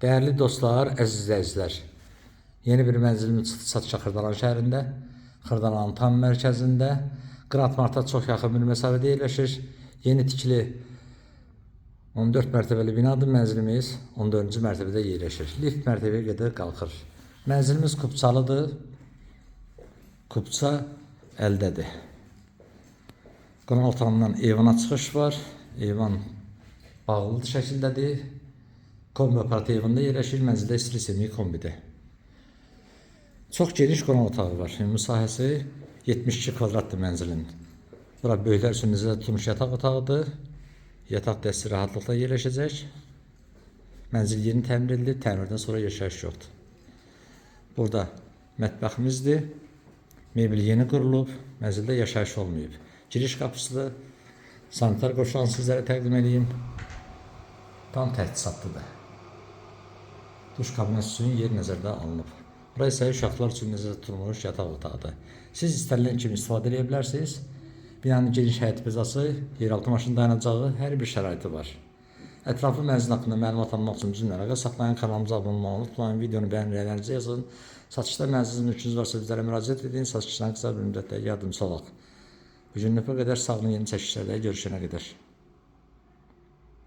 Değerli dostlar, əziz izləyicilər, yeni bir mənzilimiz çıxdı satışa Xırdalan şəhərində, Xırdalanın tam mərkəzində, Qrand Marta çox yaxın bir məsafədə yerləşir. Yeni tikili 14 mərtəbəli binadır mənzilimiz, 14-cü mərtəbədə yerləşir. Lift mərtəbəyə qədər qalxır. Mənzilimiz kubçalıdır, kubça əldədir. Qonaq otağından evana çıxış var, evan bağlı şəkildədir. Kombi aparatı evində yerləşir, mənzildə istri sistemi kombidir. Çox geniş qonaq otağı var. Müsahəsi 72 kvadratdır mənzilin. Bura böyüklər üçün nəzərdə tutulmuş yataq otağıdır. Yataq dəsti rahatlıqla yerləşəcək. Mənzil yeni təmir edilir, təmirdən sonra yaşayış yoxdur. Burada mətbəximizdir. Mebel yeni qurulub, mənzildə yaşayış olmayıb. Giriş qapısıdır. Sanitar qoşulan sizlərə təqdim edeyim. Tam təchizatlıdır. Duş kabineti üçün yer nəzərdə alınıb. Burası isə uşaqlar üçün nəzərdə tutulmuş yataq otağıdır. Siz istənilən kimi istifadə edə bilərsiniz. Binanın geniş həyət bezası, yeraltı maşın dayanacağı, hər bir şəraiti var. Ətraflı mənzil haqqında məlumat almaq üçün bizimlə əlaqə saxlayın, kanalımıza abunə olmağı unutmayın, videonu bəyənirlərinizi yazın. Satışda mənzilin mülkünüz varsa bizlərə müraciət edin, satışdan qısa bir müddətdə yardımcı olaq. Bu günlük bu qədər, sağ olun, yeni çəkişlərdə görüşənə qədər.